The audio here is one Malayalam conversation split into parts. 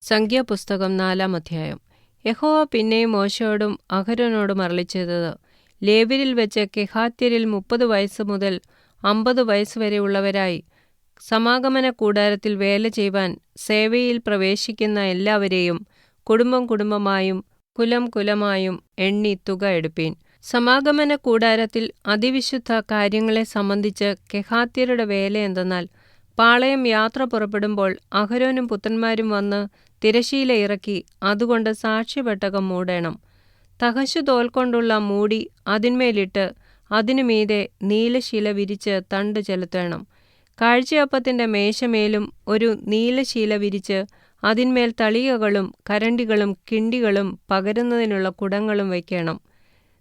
സംഖ്യാപുസ്തകം 4-ാം അധ്യായം. യഹോവ പിന്നെയും മോശെയോടും അഹരോനോടും അരുളിച്ചെയ്തത്, ലേവ്യരിൽ വെച്ച് കെഹാത്യരിൽ 30 വയസ്സ് മുതൽ 50 വയസ്സുവരെ ഉള്ളവരായി സമാഗമന കൂടാരത്തിൽ വേല ചെയ്യുവാൻ സേവയിൽ പ്രവേശിക്കുന്ന എല്ലാവരെയും കുടുംബം കുടുംബമായും കുലം കുലമായും എണ്ണി തുക എടുപ്പീൻ. സമാഗമന കൂടാരത്തിൽ അതിവിശുദ്ധ കാര്യങ്ങളെ സംബന്ധിച്ച് കെഹാത്യരുടെ വേല എന്തെന്നാൽ, പാളയം യാത്ര പുറപ്പെടുമ്പോൾ അഹരോനും പുത്രന്മാരും വന്ന് തിരശ്ശീല ഇറക്കി അതുകൊണ്ട് സാക്ഷ്യപെട്ടകം മൂടേണം. തഹശുതോൽ കൊണ്ടുള്ള മൂടി അതിന്മേലിട്ട് അതിനു മീതെ നീലശീല വിരിച്ച് തണ്ട് ചെലുത്തേണം. കാഴ്ചയപ്പത്തിന്റെ മേശമേലും ഒരു നീലശീല വിരിച്ച് അതിന്മേൽ തളികകളും കരണ്ടികളും കിണ്ടികളും പകരുന്നതിനുള്ള കുടങ്ങളും വയ്ക്കണം.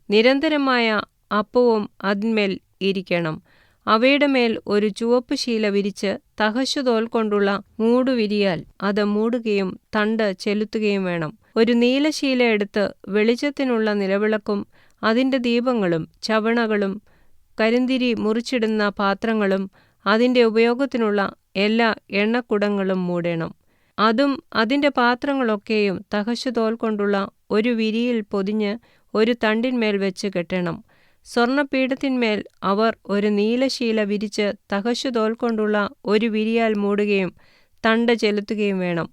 നിരന്തരമായ അപ്പവും അതിന്മേൽ ഇരിക്കണം. അവയുടെ മേൽ ഒരു ചുവപ്പ് ശീല വിരിച്ച് തഹശുതോൽ കൊണ്ടുള്ള മൂടുവിരിയാൽ അത് മൂടുകയും തണ്ട് ചെലുത്തുകയും വേണം. ഒരു നീലശീല എടുത്ത് വെളിച്ചത്തിനുള്ള നിലവിളക്കും അതിന്റെ ദീപങ്ങളും ചവണകളും കരിന്തിരി മുറിച്ചിടുന്ന പാത്രങ്ങളും അതിന്റെ ഉപയോഗത്തിനുള്ള എല്ലാ എണ്ണക്കുടങ്ങളും മൂടേണം. അതും അതിന്റെ പാത്രങ്ങളൊക്കെയും തഹശുതോൽ കൊണ്ടുള്ള ഒരു വിരിയിൽ പൊതിഞ്ഞ് ഒരു തണ്ടിന്മേൽ വെച്ച് കെട്ടണം. സ്വർണ്ണപീഠത്തിന്മേൽ അവർ ഒരു നീലശീല വിരിച്ച് തഹശുതോൽ കൊണ്ടുള്ള ഒരു വിരിയാൽ മൂടുകയും തണ്ട് ചെലുത്തുകയും വേണം.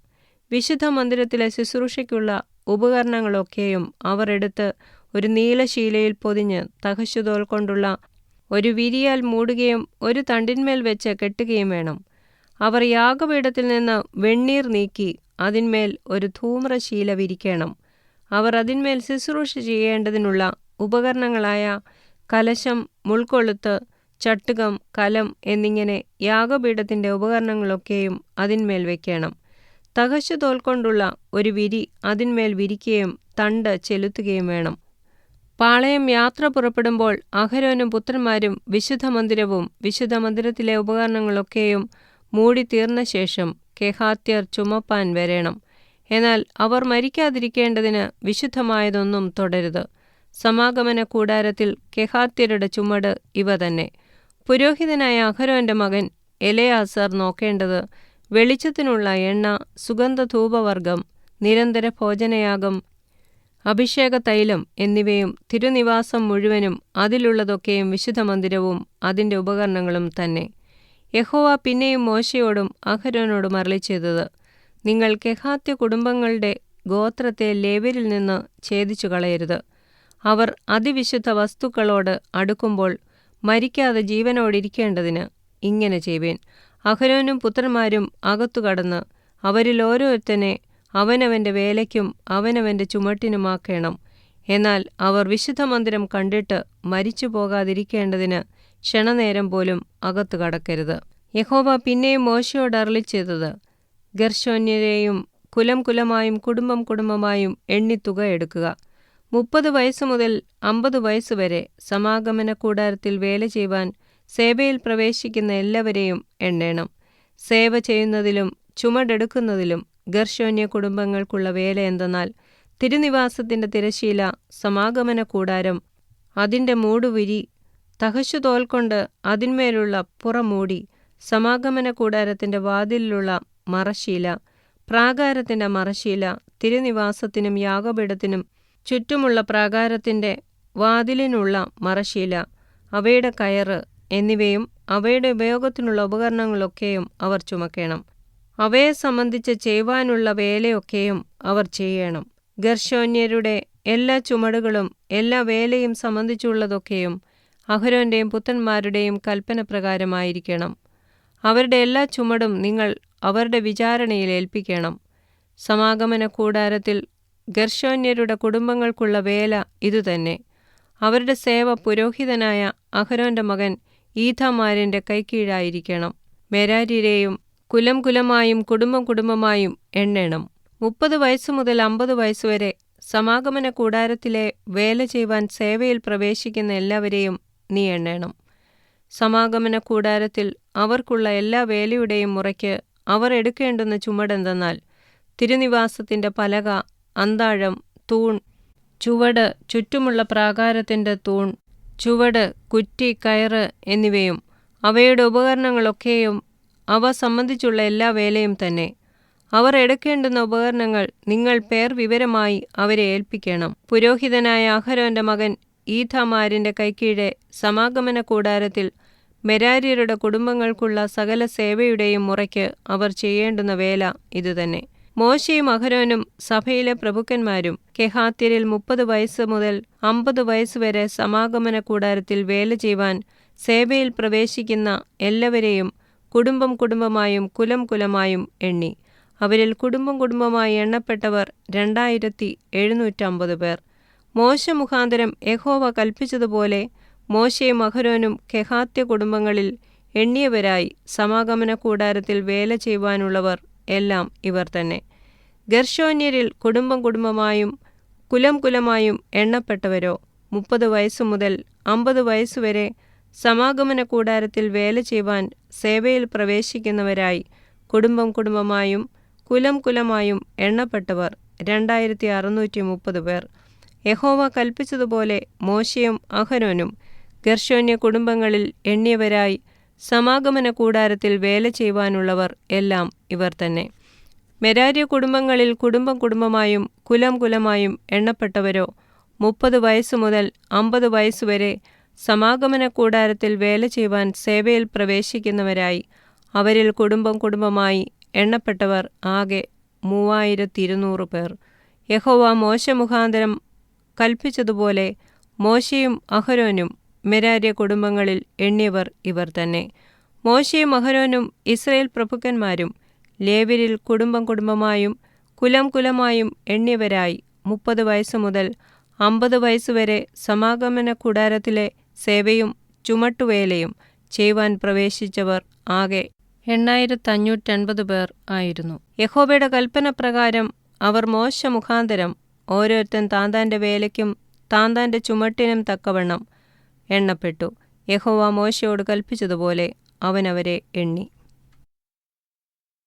വിശുദ്ധ മന്ദിരത്തിലെ ശുശ്രൂഷയ്ക്കുള്ള ഉപകരണങ്ങളൊക്കെയും അവർ എടുത്ത് ഒരു നീലശീലയിൽ പൊതിഞ്ഞ് തഹശുതോൽ കൊണ്ടുള്ള ഒരു വിരിയാൽ മൂടുകയും ഒരു തണ്ടിന്മേൽ വെച്ച് കെട്ടുകയും വേണം. അവർ യാഗപീഠത്തിൽ നിന്ന് വെണ്ണീർ നീക്കി അതിന്മേൽ ഒരു ധൂമ്രശീല വിരിക്കണം. അവർ അതിന്മേൽ ശുശ്രൂഷ ചെയ്യേണ്ടതിനുള്ള ഉപകരണങ്ങളായ കലശം, മുൾക്കൊളുത്ത്, ചട്ടുകം, കലം എന്നിങ്ങനെ യാഗപീഠത്തിന്റെ ഉപകരണങ്ങളൊക്കെയും അതിന്മേൽ വയ്ക്കണം. തഹശുതോൽ കൊണ്ടുള്ള ഒരു വിരി അതിന്മേൽ വിരിക്കുകയും തണ്ട് ചെലുത്തുകയും വേണം. പാളയം യാത്ര പുറപ്പെടുമ്പോൾ അഹരോനും പുത്രന്മാരും വിശുദ്ധ മന്ദിരവും വിശുദ്ധ മന്ദിരത്തിലെ ഉപകരണങ്ങളൊക്കെയും മൂടി തീർന്ന ശേഷം കെഹാത്യർ ചുമപ്പാൻ വരേണം. എന്നാൽ അവർ മരിക്കാതിരിക്കേണ്ടതിന് വിശുദ്ധമായതൊന്നും തൊടരുത്. സമാഗമന കൂടാരത്തിൽ കെഹാത്യരുടെ ചുമട് ഇവ തന്നെ. പുരോഹിതനായ അഹരോന്റെ മകൻ എലെയാസർ നോക്കേണ്ടത് വെളിച്ചത്തിനുള്ള എണ്ണ, സുഗന്ധധൂപവർഗം, നിരന്തര ഭോജനയാഗം, അഭിഷേക തൈലം എന്നിവയും തിരുനിവാസം മുഴുവനും അതിലുള്ളതൊക്കെയും വിശുദ്ധമന്ദിരവും അതിന്റെ ഉപകരണങ്ങളും തന്നെ. യഹോവ പിന്നെയും മോശെയോടും അഹരോനോടും അരുളിച്ചെയ്തത്, നിങ്ങൾ കെഹാത്യ കുടുംബങ്ങളുടെ ഗോത്രത്തെ ലേവ്യരിൽ നിന്ന് ഛേദിച്ചു കളയരുത്. അവർ അതിവിശുദ്ധ വസ്തുക്കളോട് അടുക്കുമ്പോൾ മരിക്കാതെ ജീവനോടിരിക്കേണ്ടതിന് ഇങ്ങനെ ചെയ്യുവേൻ. അഹരോനും പുത്രന്മാരും അകത്തു കടന്ന് അവരിൽ ഓരോരുത്തനെ അവനവന്റെ വേലയ്ക്കും അവനവന്റെ ചുമട്ടിനുമാക്കേണം. എന്നാൽ അവർ വിശുദ്ധമന്ദിരം കണ്ടിട്ട് മരിച്ചു പോകാതിരിക്കേണ്ടതിന് ക്ഷണനേരം പോലും അകത്തു കടക്കരുത്. യഹോവ പിന്നെയും മോശെയോട് അരുളിച്ചെയ്തത്, ഗെർശോന്യരെയും കുലം കുലമായും കുടുംബം കുടുംബമായും എണ്ണി തുക എടുക്കുക. 30 വയസ്സ് മുതൽ 50 വയസ്സുവരെ സമാഗമന കൂടാരത്തിൽ വേല ചെയ്യുവാൻ സേവയിൽ പ്രവേശിക്കുന്ന എല്ലാവരെയും എണ്ണേണം. സേവ ചെയ്യുന്നതിലും ചുമടെടുക്കുന്നതിലും ഗെർശോന്യ കുടുംബങ്ങൾക്കുള്ള വേല എന്തെന്നാൽ, തിരുനിവാസത്തിന്റെ തിരശ്ശീല, സമാഗമന കൂടാരം, അതിന്റെ മൂടുവിരി, തഹശുതോൽ കൊണ്ട് അതിന്മേലുള്ള പുറമൂടി, സമാഗമന കൂടാരത്തിന്റെ വാതിലിലുള്ള മറശ്ശീല, പ്രാകാരത്തിന്റെ മറശ്ശീല, തിരുനിവാസത്തിനും യാഗപീഠത്തിനും ചുറ്റുമുള്ള പ്രാകാരത്തിന്റെ വാതിലിനുള്ള മറശ്ശീല, അവയുടെ കയറ് എന്നിവയും അവയുടെ ഉപയോഗത്തിനുള്ള ഉപകരണങ്ങളൊക്കെയും അവർ ചുമക്കണം. അവയെ സംബന്ധിച്ച് ചെയ്യുവാനുള്ള വേലയൊക്കെയും അവർ ചെയ്യണം. ഗെർശോന്യരുടെ എല്ലാ ചുമടുകളും എല്ലാ വേലയും സംബന്ധിച്ചുള്ളതൊക്കെയും അഹരോന്റെയും പുത്രന്മാരുടെയും കൽപ്പന പ്രകാരമായിരിക്കണം. അവരുടെ എല്ലാ ചുമടും നിങ്ങൾ അവരുടെ വിചാരണയിൽ ഏൽപ്പിക്കണം. സമാഗമന കൂടാരത്തിൽ ഗെർശോന്യരുടെ കുടുംബങ്ങൾക്കുള്ള വേല ഇതുതന്നെ. അവരുടെ സേവ പുരോഹിതനായ അഹരോന്റെ മകൻ ഈഥാമാരിന്റെ കൈക്കീഴായിരിക്കണം. മെരാര്യരെയും കുലം കുലമായും കുടുംബം കുടുംബമായും എണ്ണണം. 30 വയസ്സ് മുതൽ 50 വയസ്സുവരെ സമാഗമന കൂടാരത്തിലെ വേല ചെയ്യുവാൻ സേവയിൽ പ്രവേശിക്കുന്ന എല്ലാവരെയും നീ എണ്ണണം. സമാഗമന കൂടാരത്തിൽ അവർക്കുള്ള എല്ലാ വേലയുടെയും മുറയ്ക്ക് അവർ എടുക്കേണ്ടുന്ന ചുമടെന്തെന്നാൽ, തിരുനിവാസത്തിന്റെ പലക, അന്താഴം, തൂൺ, ചുവട്, ചുറ്റുമുള്ള പ്രാകാരത്തിന്റെ തൂൺ, ചുവട്, കുറ്റി, കയറ് എന്നിവയും അവയുടെ ഉപകരണങ്ങളൊക്കെയും അവ സംബന്ധിച്ചുള്ള എല്ലാ വേലയും തന്നെ. അവർ എടുക്കേണ്ടുന്ന ഉപകരണങ്ങൾ നിങ്ങൾ പേർ വിവരമായി അവരെ ഏൽപ്പിക്കണം. പുരോഹിതനായ അഹരോന്റെ മകൻ ഈഥാമാരിന്റെ കൈക്കീഴെ സമാഗമന കൂടാരത്തിൽ മെരാര്യരുടെ കുടുംബങ്ങൾക്കുള്ള സകല സേവയുടെയും മുറയ്ക്ക് അവർ ചെയ്യേണ്ടുന്ന വേല ഇതുതന്നെ. മോശയും അഹരോനും സഭയിലെ പ്രഭുക്കന്മാരും കെഹാത്യരിൽ 30 വയസ്സ് മുതൽ 50 വയസ്സുവരെ സമാഗമന കൂടാരത്തിൽ വേല ചെയ്യുവാൻ സേവയിൽ പ്രവേശിക്കുന്ന എല്ലാവരെയും കുടുംബം കുടുംബമായും കുലം കുലമായും എണ്ണി. അവരിൽ കുടുംബം കുടുംബമായി എണ്ണപ്പെട്ടവർ 2750 പേർ. മോശ മുഖാന്തരം യഹോവ കൽപ്പിച്ചതുപോലെ മോശയും അഹരോനും കെഹാത്യ കുടുംബങ്ങളിൽ എണ്ണിയവരായി സമാഗമന കൂടാരത്തിൽ വേല ചെയ്യുവാനുള്ളവർ എല്ലാം ഇവർ തന്നെ. ഗെർശോന്യരിൽ കുടുംബം കുടുംബമായും കുലം കുലമായും എണ്ണപ്പെട്ടവരോ 30 വയസ്സു മുതൽ 50 വയസ്സുവരെ സമാഗമന കൂടാരത്തിൽ വേല ചെയ്യുവാൻ സേവയിൽ പ്രവേശിക്കുന്നവരായി കുടുംബം കുടുംബമായും കുലം കുലമായും എണ്ണപ്പെട്ടവർ 2630 പേർ. യഹോവ കൽപ്പിച്ചതുപോലെ മോശയും അഹരോനും ഗെർശോന്യ കുടുംബങ്ങളിൽ എണ്ണിയവരായി സമാഗമന കൂടാരത്തിൽ വേല ചെയ്യുവാനുള്ളവർ എല്ലാം ഇവർ തന്നെ. മെരാര്യ കുടുംബങ്ങളിൽ കുടുംബം കുടുംബമായും കുലം കുലമായും എണ്ണപ്പെട്ടവരോ 30 വയസ്സു മുതൽ 50 വയസ്സുവരെ സമാഗമന കൂടാരത്തിൽ വേല ചെയ്യുവാൻ സേവയിൽ പ്രവേശിക്കുന്നവരായി അവരിൽ കുടുംബം കുടുംബമായി എണ്ണപ്പെട്ടവർ ആകെ 3200 പേർ. യഹോവ മോശ മുഖാന്തരം കൽപ്പിച്ചതുപോലെ മോശയും അഹരോനും മെരാര്യ കുടുംബങ്ങളിൽ എണ്ണിയവർ ഇവർ തന്നെ. മോശയും അഹരോനും ഇസ്രായേൽ പ്രഭുക്കന്മാരും ലേവ്യരിൽ കുടുംബം കുടുംബമായും കുലം കുലമായും എണ്ണിയവരായി 30 വയസ്സു മുതൽ 50 വയസ്സുവരെ സമാഗമന കൂടാരത്തിലെ സേവയും ചുമട്ടുവേലയും ചെയ്യുവാൻ പ്രവേശിച്ചവർ ആകെ 8580 പേർ ആയിരുന്നു. യഹോവയുടെ കൽപ്പന പ്രകാരം അവർ മോശ മുഖാന്തരം ഓരോരുത്തൻ താന്താന്റെ വേലയ്ക്കും താന്താന്റെ ചുമട്ടിനും തക്കവണ്ണം എണ്ണപ്പെട്ടു. യഹോവ മോശയോട് കൽപ്പിച്ചതുപോലെ അവൻ അവരെ എണ്ണി.